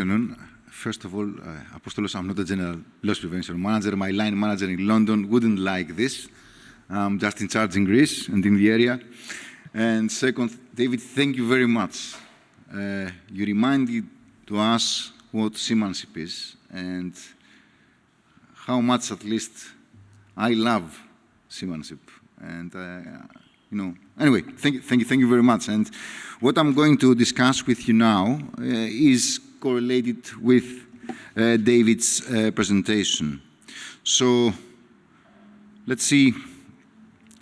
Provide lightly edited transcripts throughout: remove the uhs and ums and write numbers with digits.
afternoon. First of all, Apostolos, I'm not a general loss prevention manager. My line manager in London wouldn't like this. I'm just in charge in Greece and in the area. And second, David, thank you very much. You reminded to us what seamanship is and how much, at least, I love seamanship. And, you know, anyway, thank you very much. And what I'm going to discuss with you now is correlated with David's presentation. So let's see,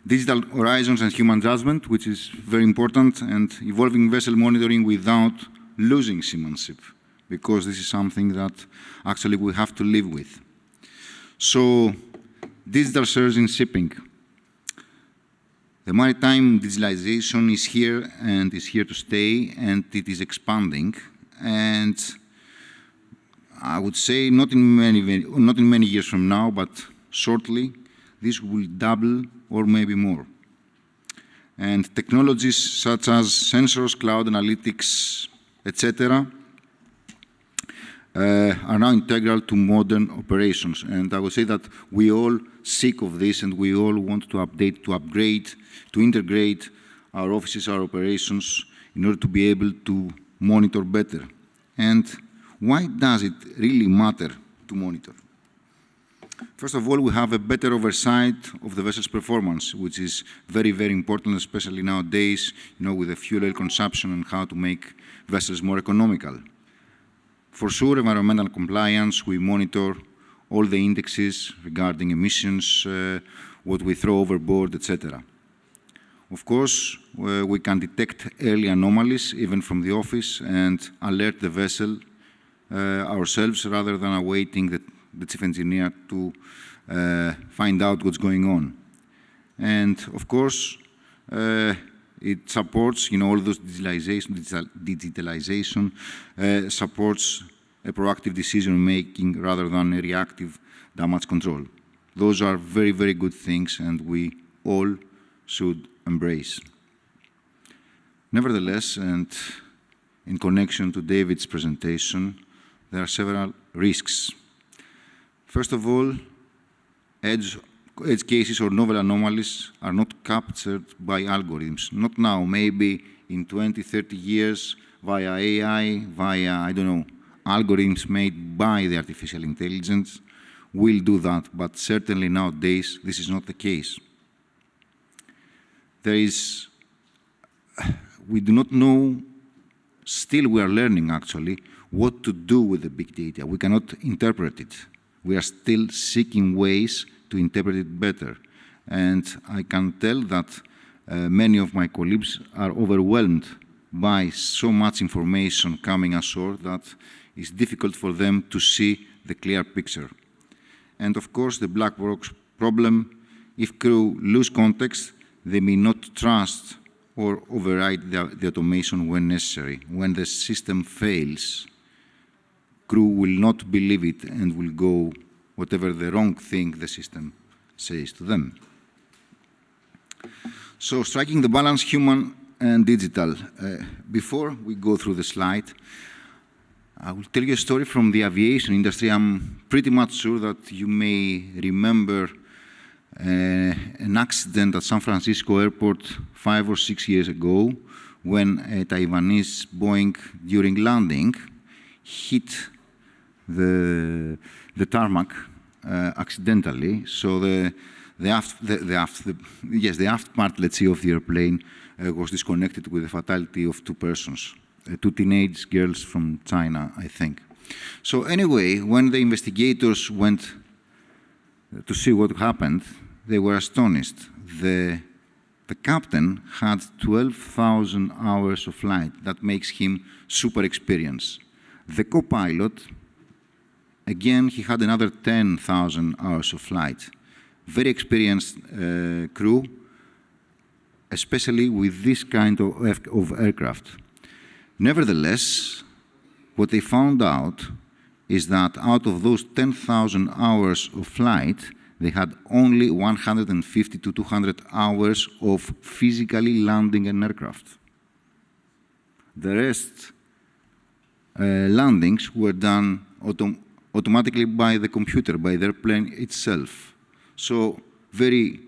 digital horizons and human judgment, which is very important, and evolving vessel monitoring without losing seamanship, because this is something that actually we have to live with. So digital surge in shipping. The maritime digitalization is here and is here to stay, and it is expanding. And I would say not in many years from now, but shortly, this will double or maybe more. And technologies such as sensors, cloud analytics, etc., are now integral to modern operations. And I would say that we all seek of this, and we all want to update, to upgrade, to integrate our offices, our operations, in order to be able to monitor better. And why does it really matter to monitor? First of all, we have a better oversight of the vessel's performance, which is very, very important, especially nowadays, you know, with the fuel oil consumption and how to make vessels more economical. For sure, environmental compliance, we monitor all the indexes regarding emissions, what we throw overboard, etc. Of course, we can detect early anomalies, even from the office, and alert the vessel ourselves rather than awaiting the chief engineer to find out what's going on. And of course, it supports, you know, all those digitalization supports a proactive decision-making rather than a reactive damage control. Those are very, very good things, and we all should embrace. Nevertheless, and in connection to David's presentation, there are several risks. First of all, edge cases or novel anomalies are not captured by algorithms. Not now, maybe in 20, 30 years, via AI, via, I don't know, algorithms made by the artificial intelligence will do that, but certainly nowadays, this is not the case. We do not know, still we are learning actually, what to do with the big data. We cannot interpret it. We are still seeking ways to interpret it better. And I can tell that many of my colleagues are overwhelmed by so much information coming ashore that it's difficult for them to see the clear picture. And of course, the black box problem, if crew lose context, they may not trust or override the automation when necessary. When the system fails, crew will not believe it and will go whatever the wrong thing the system says to them. So striking the balance, human and digital. Before we go through the slide, I will tell you a story from the aviation industry. I'm pretty much sure that you may remember an accident at San Francisco airport 5 or 6 years ago when a Taiwanese Boeing, during landing, hit the tarmac accidentally. So the aft part, let's say, of the airplane was disconnected with the fatality of 2 persons, 2 teenage girls from China, I think. So anyway, when the investigators went to see what happened, they were astonished. The captain had 12,000 hours of flight. That makes him super experienced. The co-pilot, again, he had another 10,000 hours of flight. Very experienced crew, especially with this kind of aircraft. Nevertheless, what they found out is that out of those 10,000 hours of flight, they had only 150 to 200 hours of physically landing an aircraft. The rest landings were done automatically by the computer, by the airplane itself. So very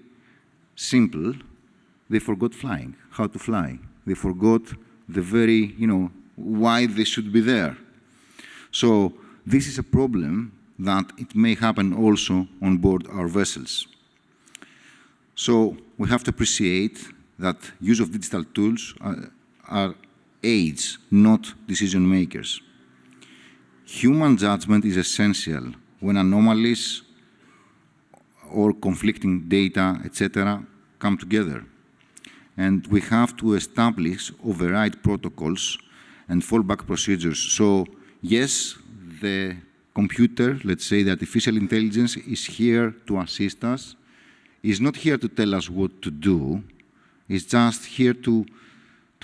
simple, they forgot flying, how to fly. They forgot the very, why they should be there. So this is a problem that it may happen also on board our vessels. So we have to appreciate that use of digital tools are aids, not decision makers. Human judgment is essential when anomalies or conflicting data, etc., come together. And we have to establish override protocols and fallback procedures. So yes, the computer, let's say the artificial intelligence, is here to assist us, is not here to tell us what to do, it's just here to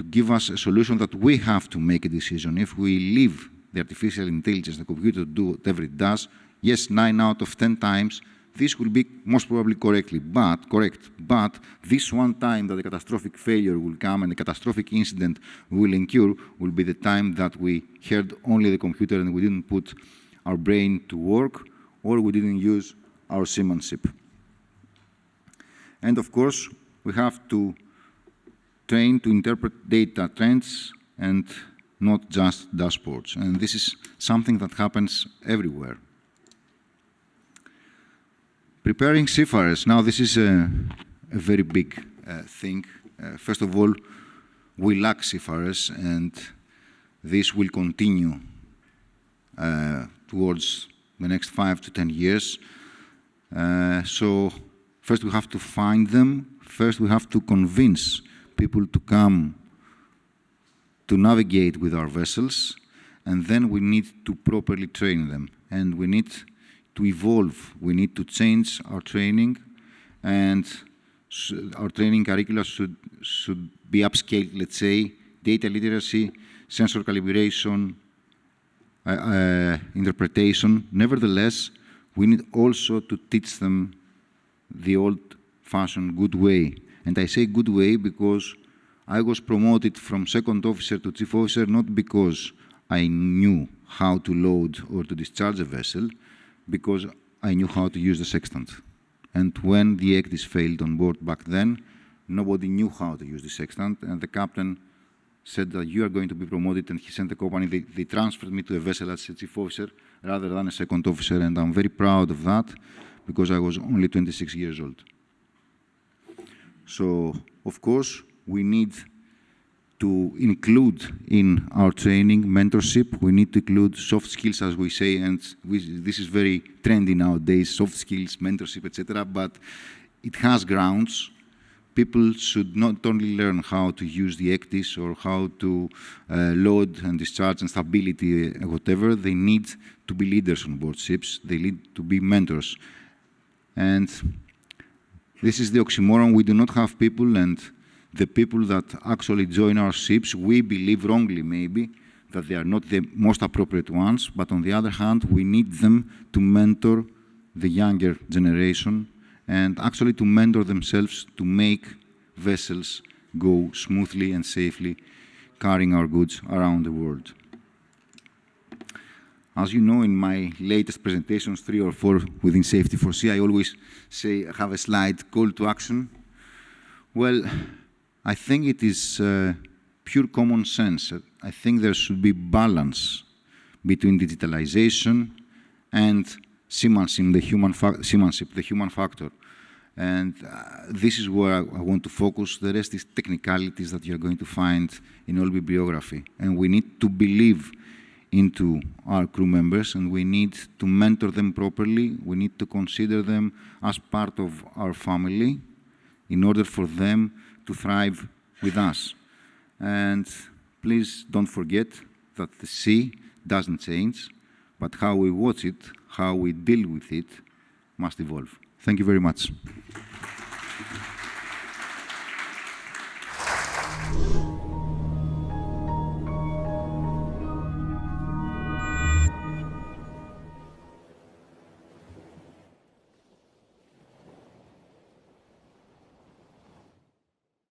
give us a solution that we have to make a decision. If we leave the artificial intelligence, the computer, to do whatever it does, yes, 9 out of 10 times, this will be most probably correct. But this one time that the catastrophic failure will come and the catastrophic incident will occur will be the time that we heard only the computer and we didn't put our brain to work or we didn't use our seamanship. And of course, we have to train to interpret data trends and not just dashboards. And this is something that happens everywhere. Preparing seafarers. Now, this is a very big thing. First of all, we lack seafarers, and this will continue towards the next 5 to 10 years. So first we have to find them. First we have to convince people to come to navigate with our vessels, and then we need to properly train them. And we need to evolve. We need to change our training, and our training curricula should be upscaled, let's say, data literacy, sensor calibration, interpretation. Nevertheless, we need also to teach them the old-fashioned good way. And I say good way because I was promoted from second officer to chief officer not because I knew how to load or to discharge a vessel, because I knew how to use the sextant. And when the ECDIS failed on board back then, nobody knew how to use the sextant, and the captain said that you are going to be promoted, and he sent the company, they transferred me to a vessel as a chief officer rather than a second officer, and I'm very proud of that because I was only 26 years old. So, of course, we need to include in our training mentorship. We need to include soft skills, as we say, and this is very trendy nowadays, soft skills, mentorship, etc. But it has grounds. People should not only learn how to use the ECDIS or how to load and discharge and stability, whatever. They need to be leaders on board ships. They need to be mentors. And this is the oxymoron. We do not have people, and the people that actually join our ships, we believe wrongly maybe, that they are not the most appropriate ones, but on the other hand, we need them to mentor the younger generation and actually to mentor themselves to make vessels go smoothly and safely, carrying our goods around the world. As you know, in my latest presentations, 3 or 4 within SAFETY4SEA, I always say, I have a slide, call to action. Well, I think it is pure common sense. I think there should be balance between digitalization and seamanship, the human factor. And this is where I want to focus. The rest is technicalities that you're going to find in all bibliography. And we need to believe into our crew members, and we need to mentor them properly. We need to consider them as part of our family in order for them to thrive with us. And please don't forget that the sea doesn't change, but how we watch it, how we deal with it, must evolve. Thank you very much.